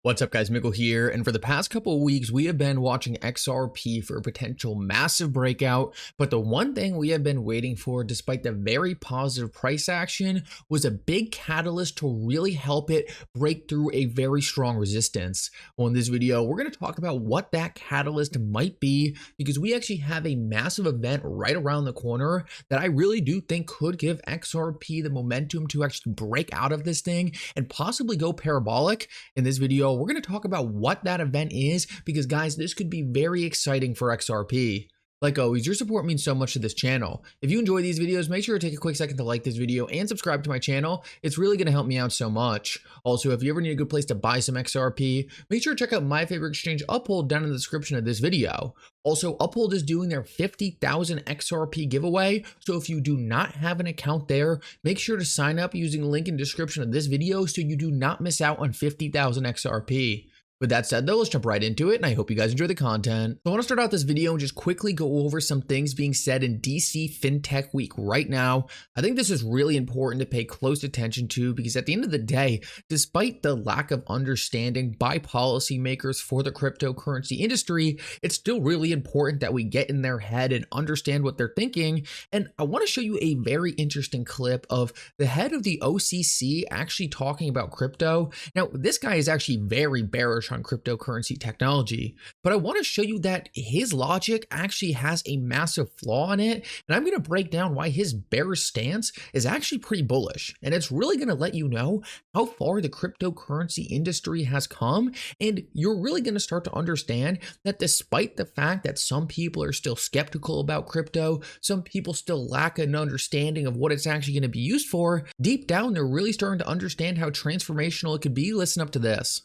What's up guys, Mickle here, and for the past couple of weeks we have been watching XRP for a potential massive breakout, but the one thing we have been waiting for, despite the very positive price action, was a big catalyst to really help it break through a very strong resistance. Well, in this video we're going to talk about what that catalyst might be, because we actually have a massive event right around the corner that I really do think could give XRP the momentum to actually break out of this thing and possibly go parabolic. In this video we're going to talk about what that event is, because guys, this could be very exciting for XRP. Like always, your support means so much to this channel. If you enjoy these videos, make sure to take a quick second to like this video and subscribe to my channel. It's really going to help me out so much. Also, if you ever need a good place to buy some XRP, make sure to check out my favorite exchange, Uphold, down in the description of this video. Also, Uphold is doing their 50,000 XRP giveaway, so if you do not have an account there, make sure to sign up using the link in the description of this video so you do not miss out on 50,000 XRP. With that said though, let's jump right into it, and I hope you guys enjoy the content. So I want to start out this video and just quickly go over some things being said in DC FinTech Week right now. I think this is really important to pay close attention to, because at the end of the day, despite the lack of understanding by policymakers for the cryptocurrency industry, it's still really important that we get in their head and understand what they're thinking. And I want to show you a very interesting clip of the head of the OCC actually talking about crypto. Now, this guy is actually very bearish on cryptocurrency technology, but I want to show you that his logic actually has a massive flaw in it, and I'm going to break down why his bearish stance is actually pretty bullish, and it's really going to let you know how far the cryptocurrency industry has come, and you're really going to start to understand that despite the fact that some people are still skeptical about crypto, some people still lack an understanding of what it's actually going to be used for, deep down they're really starting to understand how transformational it could be. Listen up to this.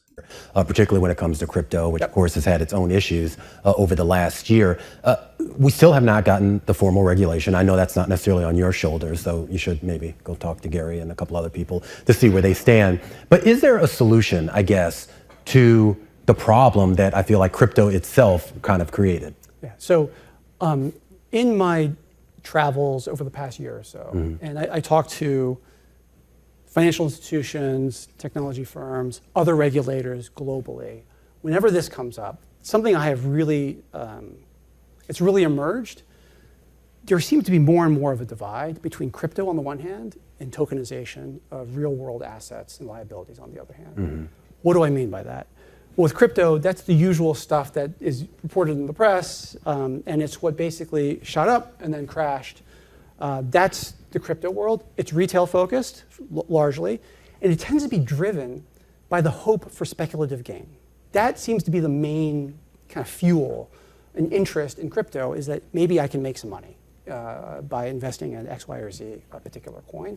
Particularly when it comes to crypto, which of course has had its own issues over the last year. We still have not gotten the formal regulation. I know that's not necessarily on your shoulders, so you should maybe go talk to Gary and a couple other people to see where they stand. But is there a solution, I guess, to the problem that I feel like crypto itself kind of created? Yeah, so in my travels over the past year or so, and I talked to financial institutions, technology firms, other regulators globally, whenever this comes up, something I have really, it's really emerged. There seems to be more and more of a divide between crypto on the one hand and tokenization of real world assets and liabilities on the other hand. What do I mean by that? Well, with crypto, that's the usual stuff that is reported in the press, and it's what basically shot up and then crashed. That's the crypto world. It's retail focused largely, and it tends to be driven by the hope for speculative gain. That seems to be the main kind of fuel and interest in crypto, is that maybe I can make some money by investing in X, Y, or Z, a particular coin.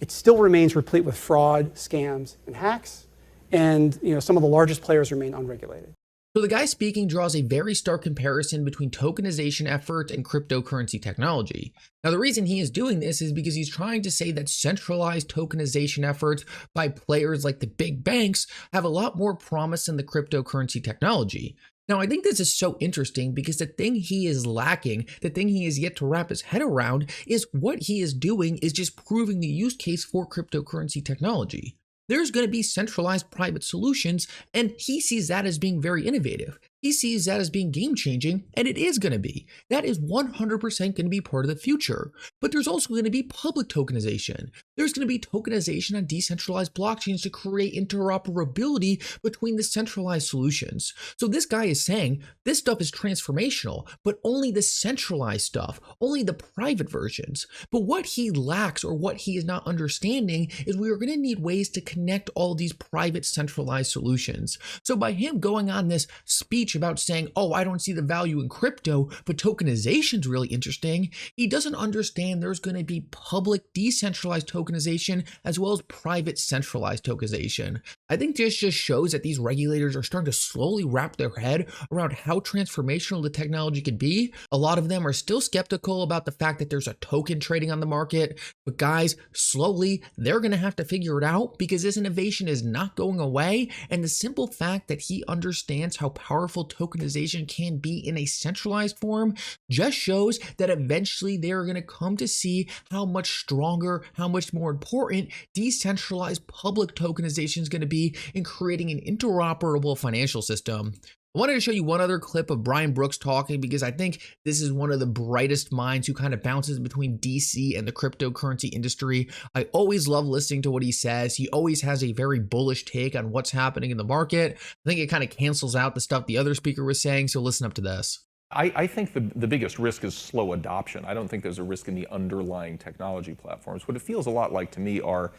It still remains replete with fraud, scams, and hacks, and some of the largest players remain unregulated. So the guy speaking draws a very stark comparison between tokenization efforts and cryptocurrency technology. Now, the reason he is doing this is because he's trying to say that centralized tokenization efforts by players like the big banks have a lot more promise than the cryptocurrency technology. Now, I think this is so interesting because the thing he is lacking, the thing he is yet to wrap his head around, is what he is doing is just proving the use case for cryptocurrency technology. There's going to be centralized private solutions, and he sees that as being very innovative. He sees that as being game-changing, and it is going to be. That is 100% going to be part of the future. But there's also going to be public tokenization. There's going to be tokenization on decentralized blockchains to create interoperability between the centralized solutions. So this guy is saying this stuff is transformational, but only the centralized stuff, only the private versions. But what he lacks, or what he is not understanding, is we are going to need ways to connect all these private centralized solutions. So by him going on this speech about saying, oh, I don't see the value in crypto, but tokenization is really interesting, he doesn't understand there's going to be public decentralized tokenization as well as private centralized tokenization. I think this just shows that these regulators are starting to slowly wrap their head around how transformational the technology could be. A lot of them are still skeptical about the fact that there's a token trading on the market, but guys, slowly they're going to have to figure it out, because this innovation is not going away, and the simple fact that he understands how powerful tokenization can be in a centralized form just shows that eventually they're going to come to see how much stronger, how much much more important decentralized public tokenization is going to be in creating an interoperable financial system. I wanted to show you one other clip of Brian Brooks talking because I think this is one of the brightest minds who kind of bounces between DC and the cryptocurrency industry. I always love listening to what he says. He always has a very bullish take on what's happening in the market. I think it kind of cancels out the stuff the other speaker was saying, so listen up to this. I think the biggest risk is slow adoption. I don't think there's a risk in the underlying technology platforms. What it feels a lot like to me are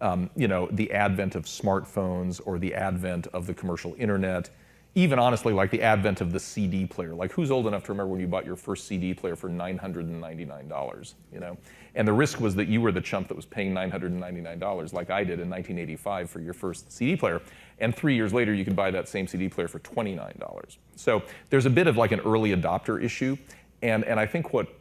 the advent of smartphones or the advent of the commercial internet. Even honestly, like the advent of the CD player. Like, who's old enough to remember when you bought your first CD player for $999, And the risk was that you were the chump that was paying $999, like I did in 1985 for your first CD player. And 3 years later, you could buy that same CD player for $29. So there's a bit of like an early adopter issue. And I think what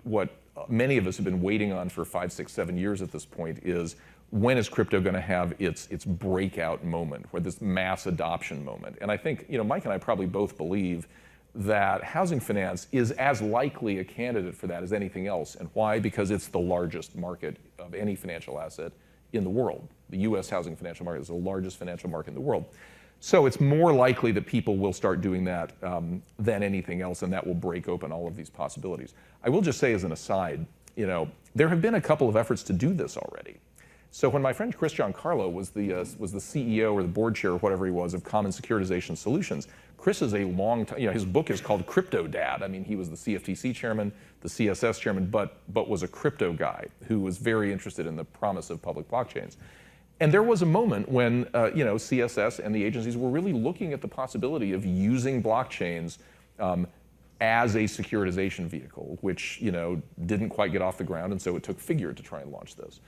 many of us have been waiting on for 5, 6, 7 years at this point is, when is crypto going to have its breakout moment, or this mass adoption moment? And I think Mike and I probably both believe that housing finance is as likely a candidate for that as anything else. And why? Because it's the largest market of any financial asset in the world. The U.S. housing financial market is the largest financial market in the world. So it's more likely that people will start doing that than anything else, and that will break open all of these possibilities. I will just say as an aside, there have been a couple of efforts to do this already. So when my friend Chris Giancarlo was the CEO or the board chair or whatever he was of Common Securitization Solutions, Chris is a long time, his book is called Crypto Dad. I mean, he was the CFTC chairman, the CSS chairman, but was a crypto guy who was very interested in the promise of public blockchains. And there was a moment when CSS and the agencies were really looking at the possibility of using blockchains as a securitization vehicle, which didn't quite get off the ground, and so it took Figure to try and launch this.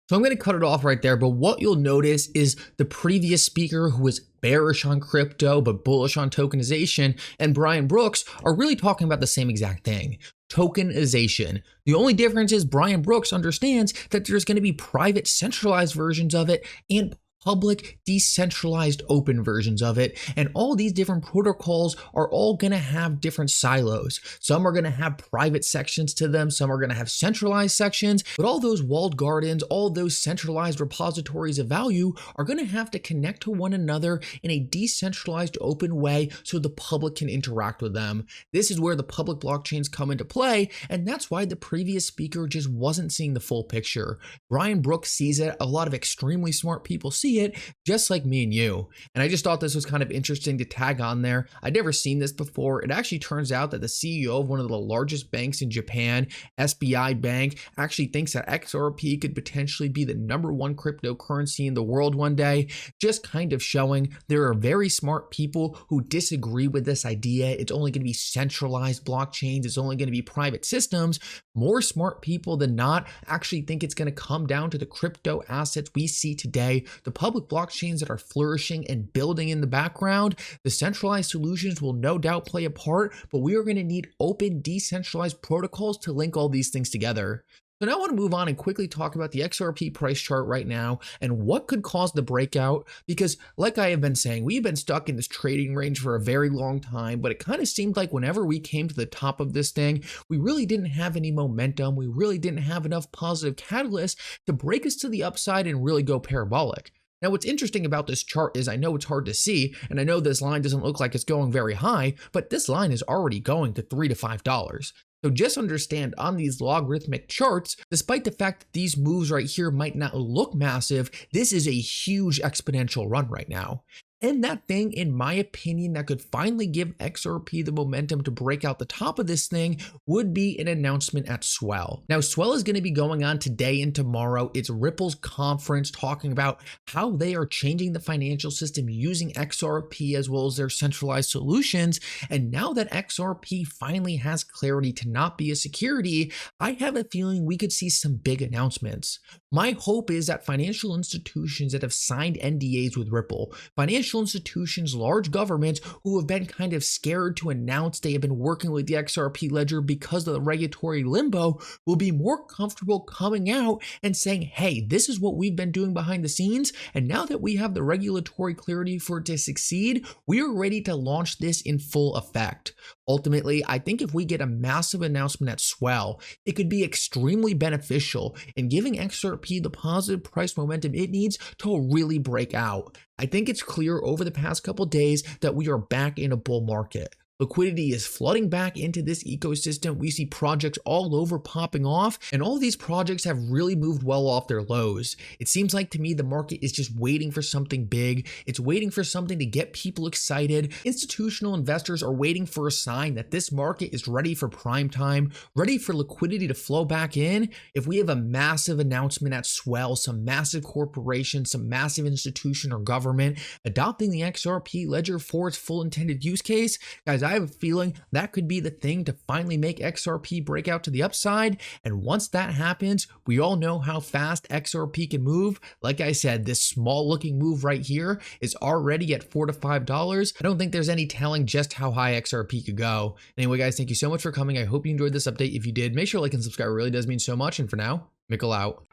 So I'm going to cut it off right there, but what you'll notice is the previous speaker who was bearish on crypto but bullish on tokenization and Brian Brooks are really talking about the same exact thing. Tokenization. The only difference is Brian Brooks understands that there's going to be private centralized versions of it and public decentralized open versions of it, and all these different protocols are all going to have different silos. Some are going to have private sections to them, some are going to have centralized sections, but all those walled gardens, all those centralized repositories of value are going to have to connect to one another in a decentralized open way so the public can interact with them. This is where the public blockchains come into play, and that's why the previous speaker just wasn't seeing the full picture. Brian Brooks sees it, a lot of extremely smart people see it, just like me and you. And I just thought this was kind of interesting to tag on there. I'd never seen this before. It actually turns out that the CEO of one of the largest banks in Japan, SBI Bank, actually thinks that XRP could potentially be the #1 cryptocurrency in the world one day, just kind of showing there are very smart people who disagree with this idea. It's only going to be centralized blockchains. It's only going to be private systems. More smart people than not actually think it's going to come down to the crypto assets we see today, the public blockchains that are flourishing and building in the background. The centralized solutions will no doubt play a part, but we are going to need open, decentralized protocols to link all these things together. So now I want to move on and quickly talk about the XRP price chart right now and what could cause the breakout, because like I have been saying, we've been stuck in this trading range for a very long time, but it kind of seemed like whenever we came to the top of this thing, we really didn't have any momentum. We really didn't have enough positive catalysts to break us to the upside and really go parabolic. Now, what's interesting about this chart is I know it's hard to see, and I know this line doesn't look like it's going very high, but this line is already going to $3 to $5. So just understand on these logarithmic charts, despite the fact that these moves right here might not look massive, this is a huge exponential run right now. And that thing, in my opinion, that could finally give XRP the momentum to break out the top of this thing would be an announcement at Swell. Now, Swell is going to be going on today and tomorrow. It's Ripple's conference talking about how they are changing the financial system using XRP as well as their centralized solutions. And now that XRP finally has clarity to not be a security, I have a feeling we could see some big announcements. My hope is that financial institutions that have signed NDAs with Ripple, financial institutions, large governments who have been kind of scared to announce they have been working with the XRP ledger because of the regulatory limbo, will be more comfortable coming out and saying, hey, this is what we've been doing behind the scenes, and now that we have the regulatory clarity for it to succeed, we are ready to launch this in full effect. Ultimately, I think if we get a massive announcement at Swell, it could be extremely beneficial in giving XRP the positive price momentum it needs to really break out. I think it's clear over the past couple days that we are back in a bull market. Liquidity is flooding back into this ecosystem. We see projects all over popping off, and all these projects have really moved well off their lows. It seems like to me the market is just waiting for something big. It's waiting for something to get people excited. Institutional investors are waiting for a sign that this market is ready for prime time, ready for liquidity to flow back in. If we have a massive announcement at Swell, some massive corporation, some massive institution or government adopting the XRP ledger for its full intended use case, guys, I have a feeling that could be the thing to finally make XRP break out to the upside. And once that happens, we all know how fast XRP can move. Like I said, this small looking move right here is already at $4 to $5. I don't think there's any telling just how high XRP could go. Anyway, guys, thank you so much for coming. I hope you enjoyed this update. If you did, make sure to like and subscribe. It really does mean so much. And for now, Mickle out.